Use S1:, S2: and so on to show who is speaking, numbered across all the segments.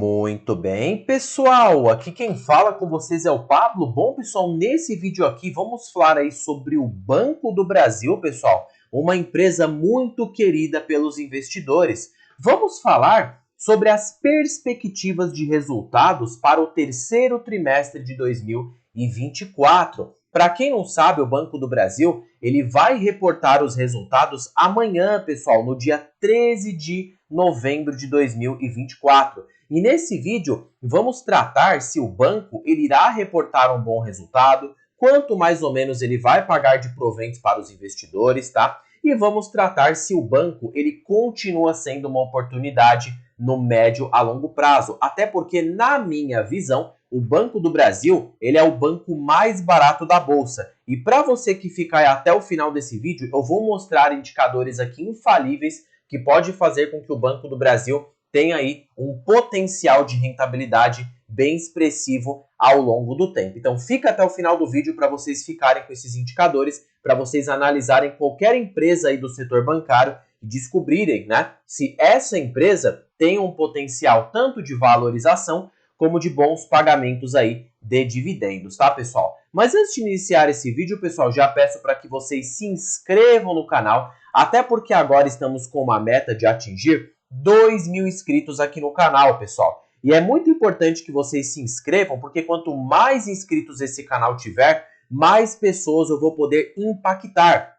S1: Muito bem, pessoal, aqui quem fala com vocês é o Pablo. Bom, pessoal, nesse vídeo aqui vamos falar aí sobre o Banco do Brasil, pessoal, uma empresa muito querida pelos investidores. Vamos falar sobre as perspectivas de resultados para o terceiro trimestre de 2024. Para quem não sabe, o Banco do Brasil, ele vai reportar os resultados amanhã, pessoal, no dia 13 de novembro de 2024. E nesse vídeo vamos tratar se o banco ele irá reportar um bom resultado, quanto mais ou menos ele vai pagar de proventos para os investidores, tá? E vamos tratar se o banco ele continua sendo uma oportunidade no médio a longo prazo, até porque na minha visão o Banco do Brasil ele é o banco mais barato da bolsa. E para você que ficar até o final desse vídeo, eu vou mostrar indicadores aqui infalíveis que pode fazer com que o Banco do Brasil tenha aí um potencial de rentabilidade bem expressivo ao longo do tempo. Então fica até o final do vídeo para vocês ficarem com esses indicadores, para vocês analisarem qualquer empresa aí do setor bancário e descobrirem, né, se essa empresa tem um potencial tanto de valorização como de bons pagamentos aí de dividendos, tá, pessoal? Mas antes de iniciar esse vídeo, pessoal, já peço para que vocês se inscrevam no canal, até porque agora estamos com uma meta de atingir 2.000 inscritos aqui no canal, pessoal. E é muito importante que vocês se inscrevam, porque quanto mais inscritos esse canal tiver, mais pessoas eu vou poder impactar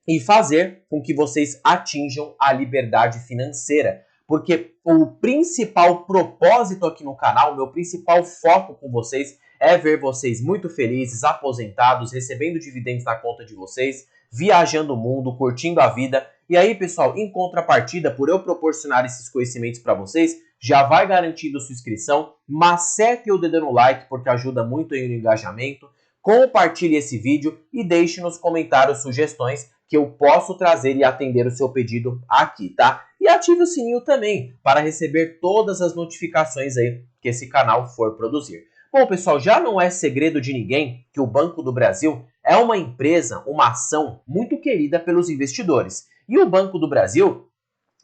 S1: e fazer com que vocês atinjam a liberdade financeira. Porque o principal propósito aqui no canal, o meu principal foco com vocês é ver vocês muito felizes, aposentados, recebendo dividendos na conta de vocês, viajando o mundo, curtindo a vida. E aí, pessoal, em contrapartida, por eu proporcionar esses conhecimentos para vocês, já vai garantindo sua inscrição, macete o dedo no like, porque ajuda muito aí no engajamento, compartilhe esse vídeo e deixe nos comentários sugestões que eu posso trazer e atender o seu pedido aqui, tá? E ative o sininho também para receber todas as notificações aí que esse canal for produzir. Bom, pessoal, já não é segredo de ninguém que o Banco do Brasil é uma empresa, uma ação muito querida pelos investidores. E o Banco do Brasil,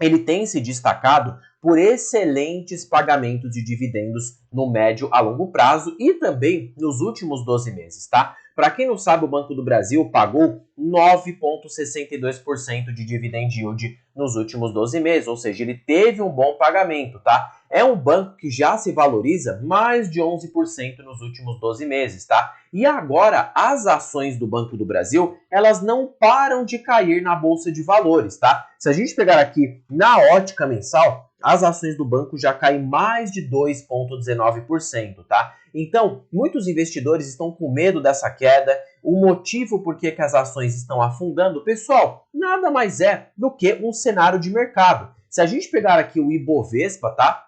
S1: ele tem se destacado por excelentes pagamentos de dividendos no médio a longo prazo e também nos últimos 12 meses, tá? Para quem não sabe, o Banco do Brasil pagou 9,62% de dividend yield nos últimos 12 meses, ou seja, ele teve um bom pagamento, tá? É um banco que já se valoriza mais de 11% nos últimos 12 meses, tá? E agora, as ações do Banco do Brasil, elas não param de cair na Bolsa de Valores, tá? Se a gente pegar aqui na ótica mensal, as ações do banco já caem mais de 2,19%, tá? Então, muitos investidores estão com medo dessa queda. O motivo por que as ações estão afundando, pessoal, nada mais é do que um cenário de mercado. Se a gente pegar aqui o Ibovespa, tá?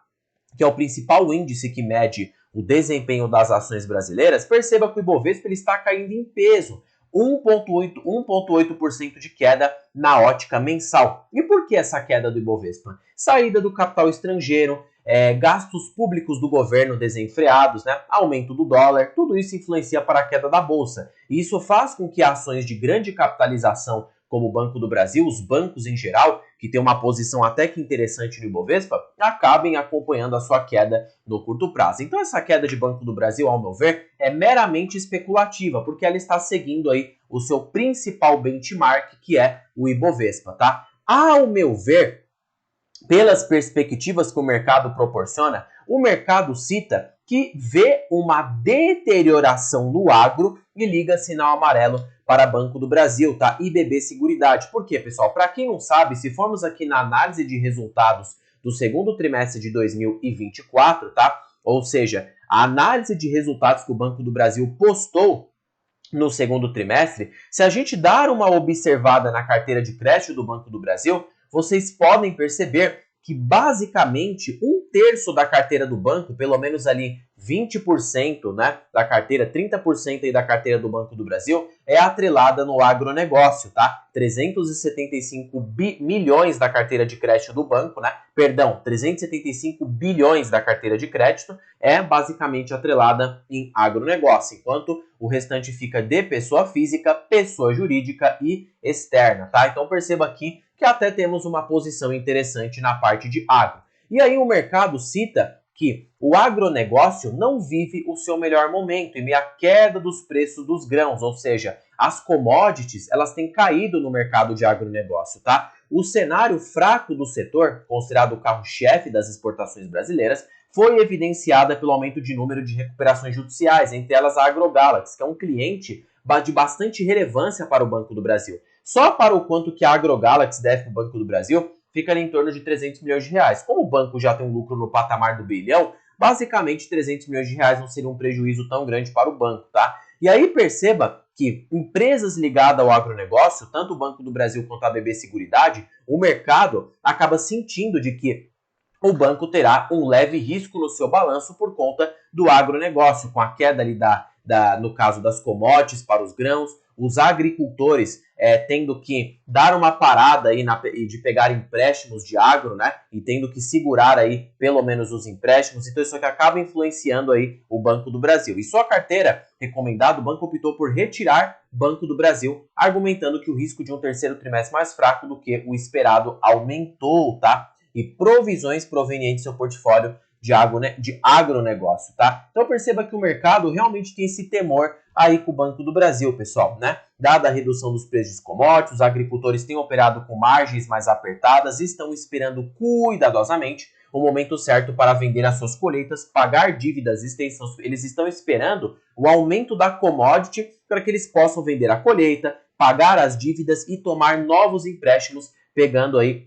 S1: Que é o principal índice que mede o desempenho das ações brasileiras, perceba que o Ibovespa ele está caindo em peso. 1,8% de queda na ótica mensal. E por que essa queda do Ibovespa? Saída do capital estrangeiro, gastos públicos do governo desenfreados, né? Aumento do dólar, tudo isso influencia para a queda da bolsa. E isso faz com que ações de grande capitalização, como o Banco do Brasil, os bancos em geral, que tem uma posição até que interessante no Ibovespa, acabem acompanhando a sua queda no curto prazo. Então essa queda de Banco do Brasil, ao meu ver, é meramente especulativa, porque ela está seguindo aí o seu principal benchmark, que é o Ibovespa, tá? Ao meu ver, pelas perspectivas que o mercado proporciona, o mercado cita que vê uma deterioração no agro e liga sinal amarelo para Banco do Brasil, tá? IBB Seguridade. Por quê, pessoal? Para quem não sabe, se formos aqui na análise de resultados do segundo trimestre de 2024, tá? Ou seja, a análise de resultados que o Banco do Brasil postou no segundo trimestre, se a gente dar uma observada na carteira de crédito do Banco do Brasil, vocês podem perceber que basicamente 1/3 da carteira do banco, pelo menos ali 20%, né, da carteira, 30% aí da carteira do Banco do Brasil é atrelada no agronegócio, tá? 375 milhões da carteira de crédito do banco, né? Perdão, 375 bilhões da carteira de crédito é basicamente atrelada em agronegócio, enquanto o restante fica de pessoa física, pessoa jurídica e externa, tá? Então perceba aqui que até temos uma posição interessante na parte de agro. E aí o mercado cita que o agronegócio não vive o seu melhor momento em meio à queda dos preços dos grãos, ou seja, as commodities elas têm caído no mercado de agronegócio, tá? O cenário fraco do setor, considerado o carro-chefe das exportações brasileiras, foi evidenciada pelo aumento de número de recuperações judiciais, entre elas a AgroGalaxy, que é um cliente de bastante relevância para o Banco do Brasil. Só para o quanto que a AgroGalaxy deve para o Banco do Brasil, fica ali em torno de 300 milhões de reais. Como o banco já tem um lucro no patamar do bilhão, basicamente 300 milhões de reais não seria um prejuízo tão grande para o banco, tá? E aí perceba que empresas ligadas ao agronegócio, tanto o Banco do Brasil quanto a BB Seguridade, o mercado acaba sentindo de que o banco terá um leve risco no seu balanço por conta do agronegócio, com a queda ali no caso das commodities para os grãos, os agricultores tendo que dar uma parada aí de pegar empréstimos de agro, né? E tendo que segurar aí pelo menos os empréstimos. Então isso aqui acaba influenciando aí o Banco do Brasil. E sua carteira recomendada, o banco optou por retirar Banco do Brasil, argumentando que o risco de um terceiro trimestre mais fraco do que o esperado aumentou, tá? E provisões provenientes do seu portfólio de agronegócio, tá? Então perceba que o mercado realmente tem esse temor aí com o Banco do Brasil, pessoal, né? Dada a redução dos preços dos commodities, os agricultores têm operado com margens mais apertadas e estão esperando cuidadosamente o momento certo para vender as suas colheitas, pagar dívidas, eles estão esperando o aumento da commodity para que eles possam vender a colheita, pagar as dívidas e tomar novos empréstimos, pegando aí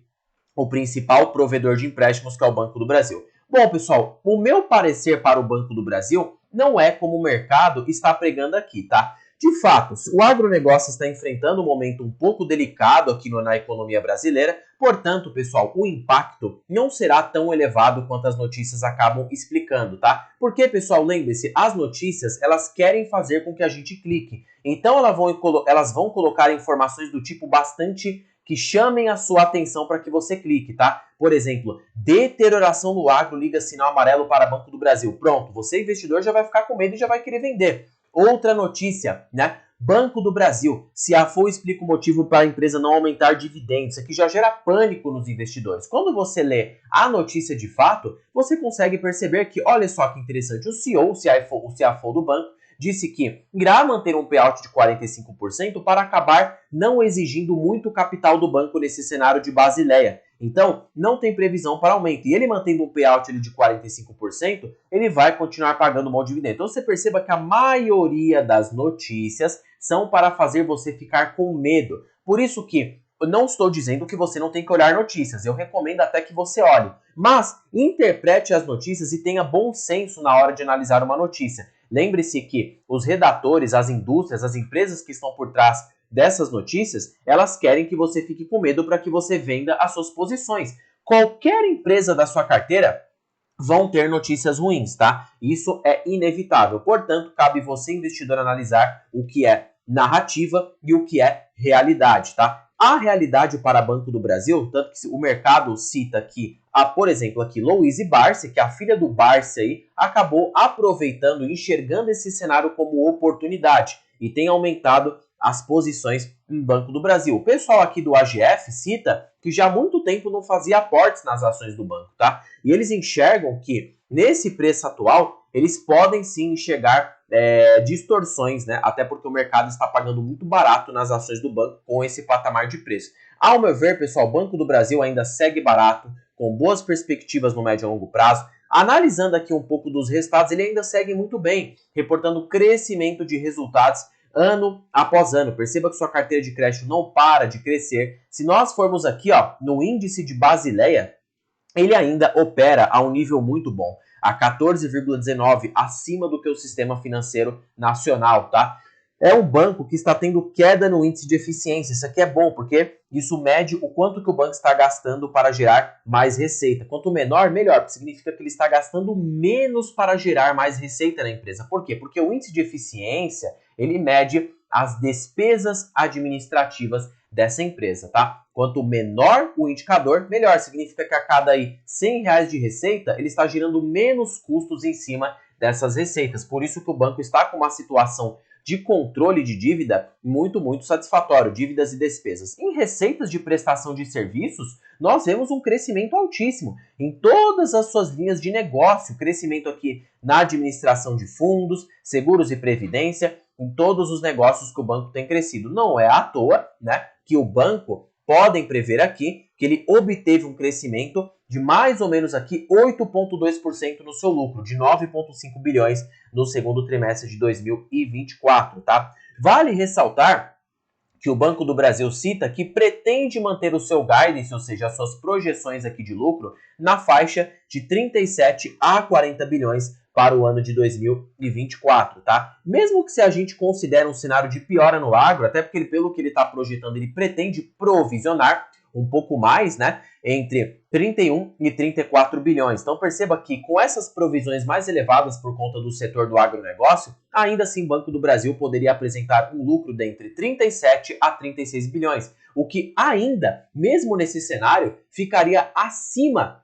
S1: o principal provedor de empréstimos, que é o Banco do Brasil. Bom, pessoal, o meu parecer para o Banco do Brasil não é como o mercado está pregando aqui, tá? De fato, o agronegócio está enfrentando um momento um pouco delicado aqui na economia brasileira, portanto, pessoal, o impacto não será tão elevado quanto as notícias acabam explicando, tá? Porque, pessoal, lembre-se, as notícias, elas querem fazer com que a gente clique. Então, elas vão colocar informações do tipo bastante que chamem a sua atenção para que você clique, tá? Por exemplo, deterioração no agro, liga sinal amarelo para Banco do Brasil. Pronto, você investidor já vai ficar com medo e já vai querer vender. Outra notícia, né? Banco do Brasil, CFO explica o motivo para a empresa não aumentar dividendos. Isso aqui já gera pânico nos investidores. Quando você lê a notícia de fato, você consegue perceber que, olha só que interessante, o CEO, o CFO do banco, disse que irá manter um payout de 45% para acabar não exigindo muito capital do banco nesse cenário de Basileia. Então, não tem previsão para aumento. E ele mantendo um payout ali de 45%, ele vai continuar pagando um bom dividendo. Então, você perceba que a maioria das notícias são para fazer você ficar com medo. Por isso que eu não estou dizendo que você não tem que olhar notícias. Eu recomendo até que você olhe. Mas interprete as notícias e tenha bom senso na hora de analisar uma notícia. Lembre-se que os redatores, as indústrias, as empresas que estão por trás dessas notícias, elas querem que você fique com medo para que você venda as suas posições. Qualquer empresa da sua carteira vão ter notícias ruins, tá? Isso é inevitável. Portanto, cabe você, investidor, analisar o que é narrativa e o que é realidade, tá? A realidade para Banco do Brasil, tanto que o mercado cita que, por exemplo, aqui, Louise Barsi, que é a filha do Barsi aí, acabou aproveitando e enxergando esse cenário como oportunidade e tem aumentado as posições em Banco do Brasil. O pessoal aqui do AGF cita que já há muito tempo não fazia aportes nas ações do banco, tá? E eles enxergam que, nesse preço atual, eles podem sim enxergar distorções, né? Até porque o mercado está pagando muito barato nas ações do banco com esse patamar de preço. Ao meu ver, pessoal, o Banco do Brasil ainda segue barato, com boas perspectivas no médio e longo prazo. Analisando aqui um pouco dos resultados, ele ainda segue muito bem, reportando crescimento de resultados ano após ano. Perceba que sua carteira de crédito não para de crescer. Se nós formos aqui, ó, no índice de Basileia, ele ainda opera a um nível muito bom, a 14,19, acima do que o sistema financeiro nacional, tá? É um banco que está tendo queda no índice de eficiência. Isso aqui é bom, porque isso mede o quanto que o banco está gastando para gerar mais receita. Quanto menor, melhor, porque significa que ele está gastando menos para gerar mais receita na empresa. Por quê? Porque o índice de eficiência, ele mede as despesas administrativas dessa empresa, tá? Quanto menor o indicador, melhor. Significa que a cada aí R$100 de receita, ele está gerando menos custos em cima dessas receitas. Por isso que o banco está com uma situação de controle de dívida muito satisfatório, dívidas e despesas. Em receitas de prestação de serviços, nós vemos um crescimento altíssimo em todas as suas linhas de negócio, crescimento aqui na administração de fundos, seguros e previdência, em todos os negócios que o banco tem crescido. Não é à toa, né, que o banco podem prever aqui que ele obteve um crescimento de mais ou menos aqui 8,2% no seu lucro, de 9,5 bilhões no segundo trimestre de 2024, tá? Vale ressaltar que o Banco do Brasil cita que pretende manter o seu guidance, ou seja, as suas projeções aqui de lucro, na faixa de 37 a 40 bilhões para o ano de 2024, tá? Mesmo que se a gente considere um cenário de piora no agro, até porque pelo que ele está projetando, ele pretende provisionar um pouco mais, né, entre 31 e 34 bilhões. Então perceba que com essas provisões mais elevadas por conta do setor do agronegócio, ainda assim o Banco do Brasil poderia apresentar um lucro de entre 37 a 36 bilhões, o que ainda, mesmo nesse cenário, ficaria acima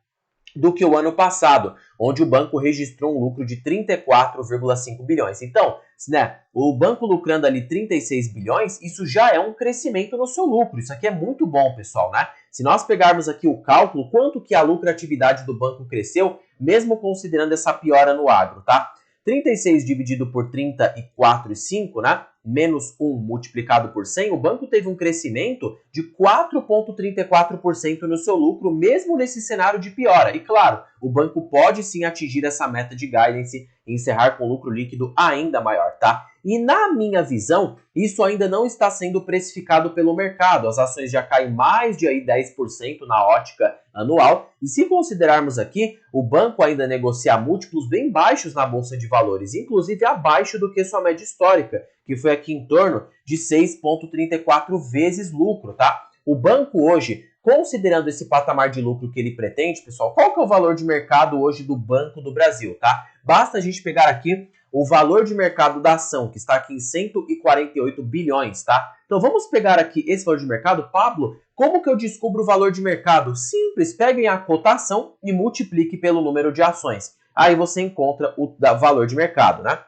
S1: do que o ano passado, onde o banco registrou um lucro de 34,5 bilhões. Então, né, o banco lucrando ali 36 bilhões, isso já é um crescimento no seu lucro. Isso aqui é muito bom, pessoal, né? Se nós pegarmos aqui o cálculo, quanto que a lucratividade do banco cresceu, mesmo considerando essa piora no agro, tá? 36 dividido por 34,5, né? Menos 1 multiplicado por 100, o banco teve um crescimento de 4,34% no seu lucro, mesmo nesse cenário de piora. E claro, o banco pode sim atingir essa meta de guidance e encerrar com lucro líquido ainda maior, tá? E na minha visão, isso ainda não está sendo precificado pelo mercado. As ações já caem mais de aí 10% na ótica anual. E se considerarmos aqui, o banco ainda negocia múltiplos bem baixos na Bolsa de Valores, inclusive abaixo do que sua média histórica, que foi aqui em torno de 6,34 vezes lucro, tá? O banco hoje, considerando esse patamar de lucro que ele pretende, pessoal, qual que é o valor de mercado hoje do Banco do Brasil, tá? Basta a gente pegar aqui o valor de mercado da ação, que está aqui em 148 bilhões, tá? Então vamos pegar aqui esse valor de mercado. Pablo, como que eu descubro o valor de mercado? Simples, peguem a cotação e multiplique pelo número de ações. Aí você encontra o valor de mercado, né?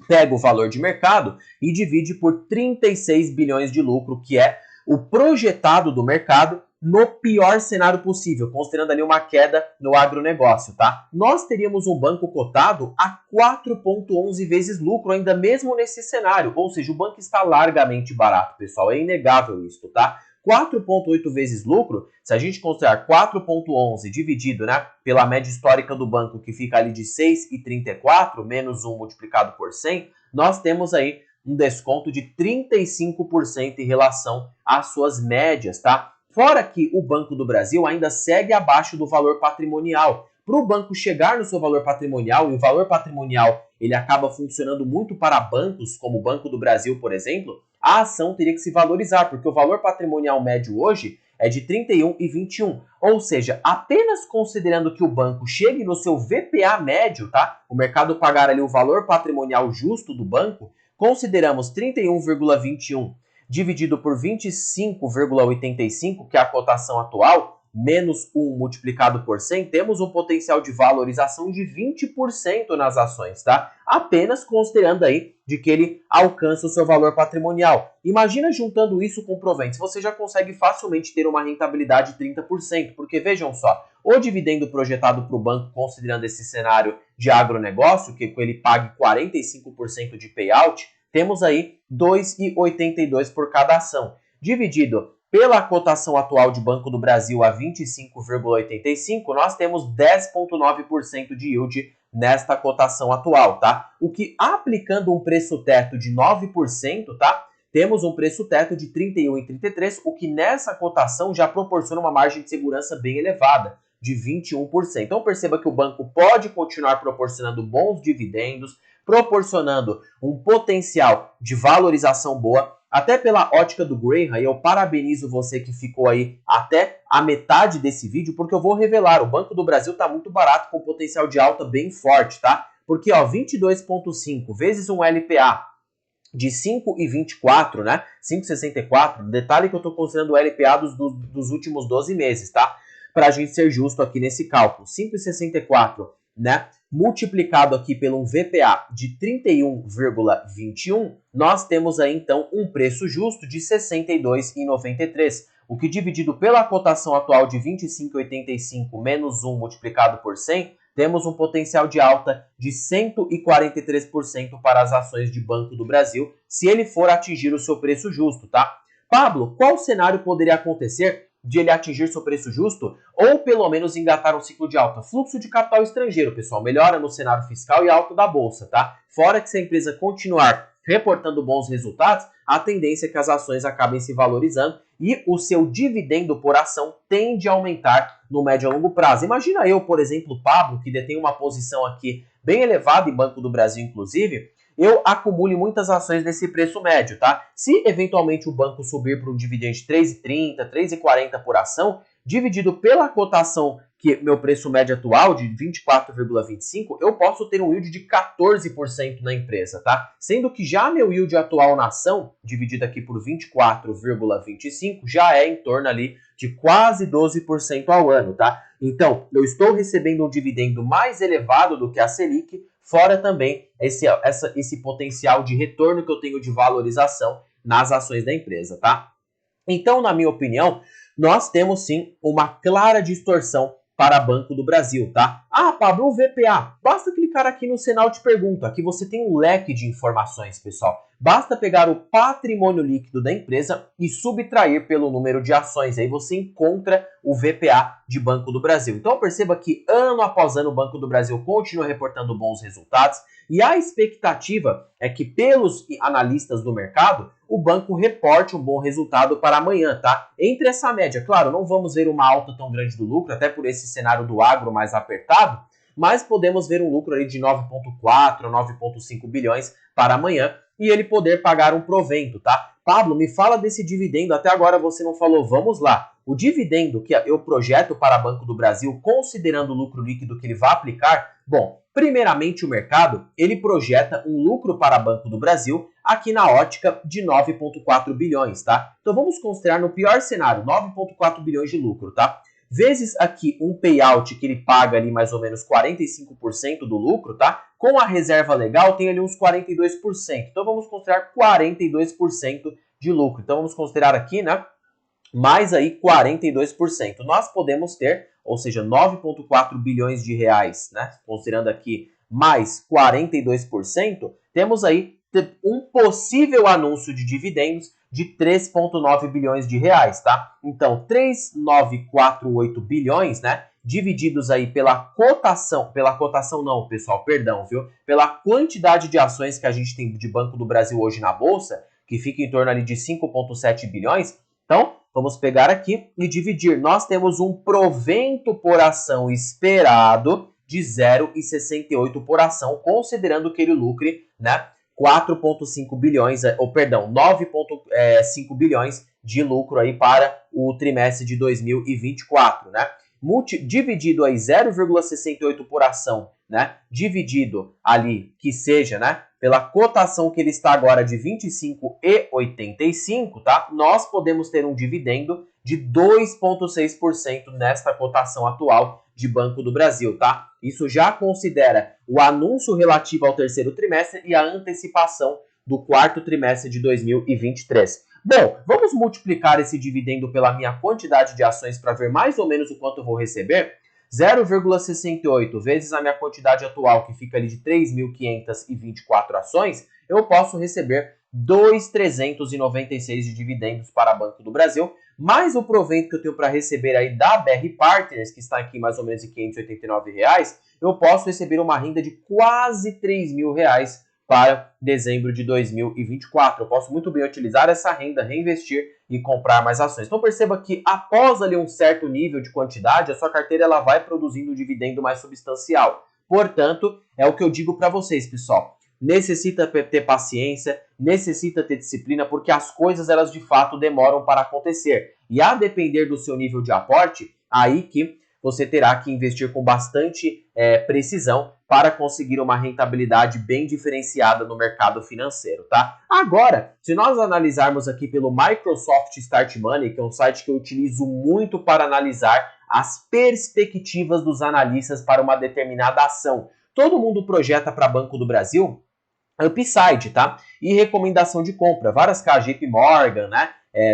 S1: Pega o valor de mercado e divide por 36 bilhões de lucro, que é o projetado do mercado no pior cenário possível, considerando ali uma queda no agronegócio, tá? Nós teríamos um banco cotado a 4,11 vezes lucro, ainda mesmo nesse cenário, ou seja, o banco está largamente barato, pessoal, é inegável isso, tá? 4,8 vezes lucro, se a gente considerar 4,11 dividido, né, pela média histórica do banco, que fica ali de 6,34, menos 1 multiplicado por 100, nós temos aí um desconto de 35% em relação às suas médias, tá? Fora que o Banco do Brasil ainda segue abaixo do valor patrimonial. Para o banco chegar no seu valor patrimonial, e o valor patrimonial ele acaba funcionando muito para bancos, como o Banco do Brasil, por exemplo, a ação teria que se valorizar, porque o valor patrimonial médio hoje é de 31,21. Ou seja, apenas considerando que o banco chegue no seu VPA médio, tá? O mercado pagar ali o valor patrimonial justo do banco, consideramos 31,21 dividido por 25,85, que é a cotação atual, menos 1 multiplicado por 100, temos um potencial de valorização de 20% nas ações, tá? Apenas considerando aí de que ele alcança o seu valor patrimonial. Imagina juntando isso com proventos, você já consegue facilmente ter uma rentabilidade de 30%, porque vejam só, o dividendo projetado para o banco, considerando esse cenário de agronegócio, que ele pague 45% de payout, temos aí 2,82 por cada ação, dividido pela cotação atual de Banco do Brasil a 25,85, nós temos 10,9% de yield nesta cotação atual, tá? O que, aplicando um preço teto de 9%, tá? Temos um preço teto de 31,33, o que nessa cotação já proporciona uma margem de segurança bem elevada, de 21%. Então perceba que o banco pode continuar proporcionando bons dividendos, proporcionando um potencial de valorização boa, até pela ótica do Graham, e eu parabenizo você que ficou aí até a metade desse vídeo, porque eu vou revelar, o Banco do Brasil está muito barato, com potencial de alta bem forte, tá? Porque, ó, 22,5 vezes um LPA de 5,24, né? 5,64, detalhe que eu estou considerando o LPA dos últimos 12 meses, tá? Para a gente ser justo aqui nesse cálculo, 5,64, né? multiplicado aqui pelo um VPA de 31,21, nós temos aí então um preço justo de R$ 62,93, o que dividido pela cotação atual de 25,85 menos 1 multiplicado por 100, temos um potencial de alta de 143% para as ações de Banco do Brasil, se ele for atingir o seu preço justo, tá? Pablo, qual cenário poderia acontecer de ele atingir seu preço justo ou pelo menos engatar um ciclo de alta? Fluxo de capital estrangeiro, pessoal, melhora no cenário fiscal e alta da bolsa, tá? Fora que se a empresa continuar reportando bons resultados, a tendência é que as ações acabem se valorizando e o seu dividendo por ação tende a aumentar no médio a longo prazo. Imagina eu, por exemplo, Pablo, que detém uma posição aqui bem elevada em Banco do Brasil, inclusive, eu acumule muitas ações nesse preço médio, tá? Se eventualmente o banco subir para um dividendo de 3,30, 3,40 por ação, dividido pela cotação que meu preço médio atual de 24,25, eu posso ter um yield de 14% na empresa, tá? Sendo que já meu yield atual na ação, dividido aqui por 24,25, já é em torno ali de quase 12% ao ano, tá? Então, eu estou recebendo um dividendo mais elevado do que a Selic, fora também esse potencial de retorno que eu tenho de valorização nas ações da empresa, tá? Então, na minha opinião, nós temos sim uma clara distorção para Banco do Brasil, tá? Ah, Pablo, o VPA. Basta clicar aqui no sinal de pergunta. Aqui você tem um leque de informações, pessoal. Basta pegar o patrimônio líquido da empresa e subtrair pelo número de ações. Aí você encontra o VPA de Banco do Brasil. Então perceba que ano após ano o Banco do Brasil continua reportando bons resultados e a expectativa é que pelos analistas do mercado o banco reporte um bom resultado para amanhã, tá? Entre essa média, claro, não vamos ver uma alta tão grande do lucro, até por esse cenário do agro mais apertado, mas podemos ver um lucro ali de 9,4 a 9,5 bilhões para amanhã e ele poder pagar um provento, tá? Pablo, me fala desse dividendo, até agora você não falou, vamos lá. O dividendo que eu projeto para Banco do Brasil, considerando o lucro líquido que ele vai aplicar, bom, primeiramente o mercado, ele projeta um lucro para Banco do Brasil aqui na ótica de 9,4 bilhões, tá? Então vamos considerar no pior cenário, 9,4 bilhões de lucro, tá? Vezes aqui um payout que ele paga ali mais ou menos 45% do lucro, tá? Com a reserva legal tem ali uns 42%. Então vamos considerar 42% de lucro. Então vamos considerar aqui, né? Mais aí 42%. Nós podemos ter, ou seja, 9,4 bilhões de reais, né? Considerando aqui mais 42%, temos aí um possível anúncio de dividendos de 3,9 bilhões de reais, tá? Então, 3,948 bilhões, né? Divididos aí pela cotação não, pessoal, perdão, viu? Pela quantidade de ações que a gente tem de Banco do Brasil hoje na Bolsa, que fica em torno ali de 5,7 bilhões. Então, vamos pegar aqui e dividir. Nós temos um provento por ação esperado de 0,68 por ação, considerando que ele lucre, né? 4,5 bilhões, 9,5 bilhões de lucro aí para o trimestre de 2024, né? Dividido aí 0,68 por ação, né? Dividido ali, que seja, né? Pela cotação que ele está agora de 25,85, tá? Nós podemos ter um dividendo de 2,6% nesta cotação atual de Banco do Brasil, tá? Isso já considera o anúncio relativo ao terceiro trimestre e a antecipação do quarto trimestre de 2023. Bom, vamos multiplicar esse dividendo pela minha quantidade de ações para ver mais ou menos o quanto eu vou receber. 0,68 vezes a minha quantidade atual, que fica ali de 3.524 ações, eu posso receber 2.396 de dividendos para Banco do Brasil, mais o provento que eu tenho para receber aí da BR Partners, que está aqui mais ou menos em R$ 589, eu posso receber uma renda de quase R$ 3.000 para dezembro de 2024. Eu posso muito bem utilizar essa renda, reinvestir e comprar mais ações. Então perceba que após ali um certo nível de quantidade, a sua carteira ela vai produzindo um dividendo mais substancial. Portanto, é o que eu digo para vocês, pessoal. Necessita ter paciência, necessita ter disciplina, porque as coisas elas de fato demoram para acontecer. E a depender do seu nível de aporte, aí que você terá que investir com bastante precisão para conseguir uma rentabilidade bem diferenciada no mercado financeiro, tá? Agora, se nós analisarmos aqui pelo Microsoft Start Money, que é um site que eu utilizo muito para analisar as perspectivas dos analistas para uma determinada ação. todo mundo projeta para Banco do Brasil upside, tá? E recomendação de compra. Várias casas, JP Morgan, né?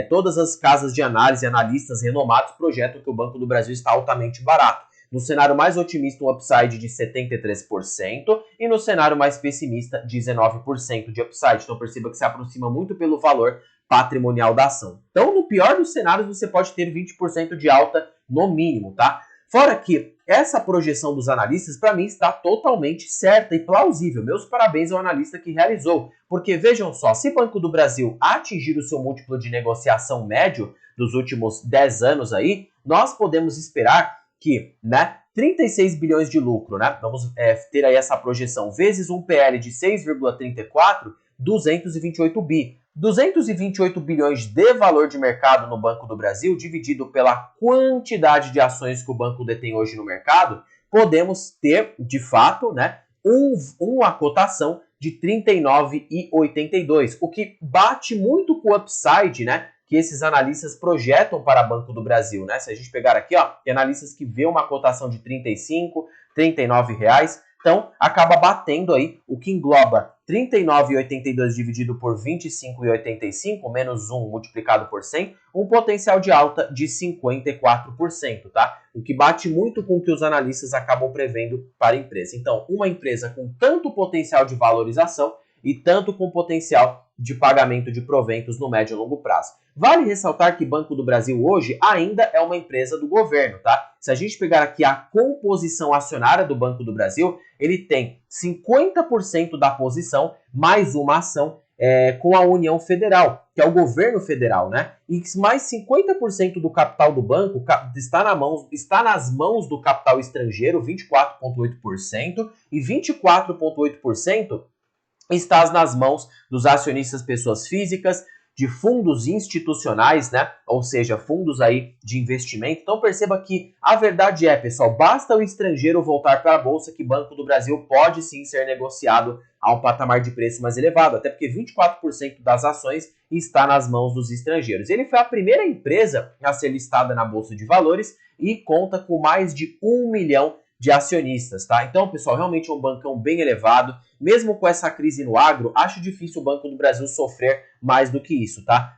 S1: Todas as casas de análise, analistas renomados projetam que o Banco do Brasil está altamente barato. No cenário mais otimista, um upside de 73% e no cenário mais pessimista, 19% de upside. Então perceba que se aproxima muito pelo valor patrimonial da ação. Então, no pior dos cenários, você pode ter 20% de alta no mínimo, tá? Fora que essa projeção dos analistas, para mim, está totalmente certa e plausível. Meus parabéns ao analista que realizou. Porque, vejam só, se Banco do Brasil atingir o seu múltiplo de negociação médio dos últimos 10 anos aí, nós podemos esperar que, né, 36 bilhões de lucro, né? Vamos ter aí essa projeção, vezes um PL de 6,34, 228 bi. 228 bilhões de valor de mercado no Banco do Brasil, dividido pela quantidade de ações que o banco detém hoje no mercado, podemos ter, de fato, né, uma cotação de 39,82, o que bate muito com o upside, né, que esses analistas projetam para Banco do Brasil, né? Se a gente pegar aqui, ó, tem analistas que vê uma cotação de 35, 39 reais, então acaba batendo aí o que engloba 39,82 dividido por 25,85, menos 1 multiplicado por 100, um potencial de alta de 54%, tá? O que bate muito com o que os analistas acabam prevendo para a empresa. Então, uma empresa com tanto potencial de valorização e tanto com potencial de pagamento de proventos no médio e longo prazo. Vale ressaltar que Banco do Brasil hoje ainda é uma empresa do governo, tá? Se a gente pegar aqui a composição acionária do Banco do Brasil, ele tem 50% da posição mais uma ação com a União Federal, que é o governo federal, né? E mais 50% do capital do banco está nas mãos do capital estrangeiro, 24,8%, e 24,8% está nas mãos dos acionistas pessoas físicas, de fundos institucionais, né? Ou seja, fundos aí de investimento. Então perceba que a verdade é, pessoal, basta o estrangeiro voltar para a bolsa que Banco do Brasil pode sim ser negociado a um patamar de preço mais elevado, até porque 24% das ações está nas mãos dos estrangeiros. Ele foi a primeira empresa a ser listada na Bolsa de Valores e conta com mais de 1 milhão de acionistas, tá? Então, pessoal, realmente é um bancão bem elevado. Mesmo com essa crise no agro, acho difícil o Banco do Brasil sofrer mais do que isso, tá?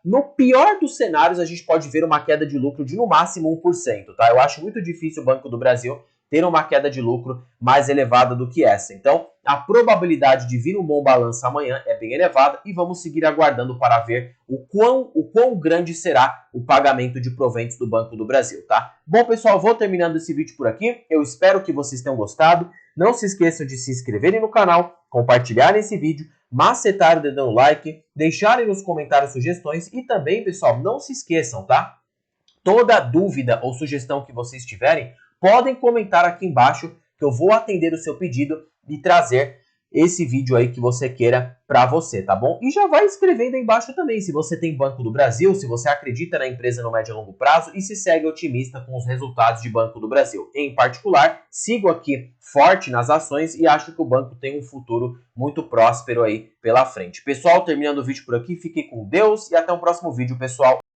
S1: No pior dos cenários, a gente pode ver uma queda de lucro de no máximo 1%, tá? Eu acho muito difícil o Banco do Brasil ter uma queda de lucro mais elevada do que essa. Então, a probabilidade de vir um bom balanço amanhã é bem elevada e vamos seguir aguardando para ver o quão grande será o pagamento de proventos do Banco do Brasil, tá? Bom, pessoal, vou terminando esse vídeo por aqui. Eu espero que vocês tenham gostado. Não se esqueçam de se inscreverem no canal, compartilharem esse vídeo, macetar o dedão no like, deixarem nos comentários sugestões e também, pessoal, não se esqueçam, tá? Toda dúvida ou sugestão que vocês tiverem, podem comentar aqui embaixo que eu vou atender o seu pedido e trazer esse vídeo aí que você queira para você, tá bom? E já vai escrevendo aí embaixo também se você tem Banco do Brasil, se você acredita na empresa no médio e longo prazo e se segue otimista com os resultados de Banco do Brasil. Em particular, sigo aqui forte nas ações e acho que o banco tem um futuro muito próspero aí pela frente. Pessoal, terminando o vídeo por aqui, fiquem com Deus e até o próximo vídeo, pessoal.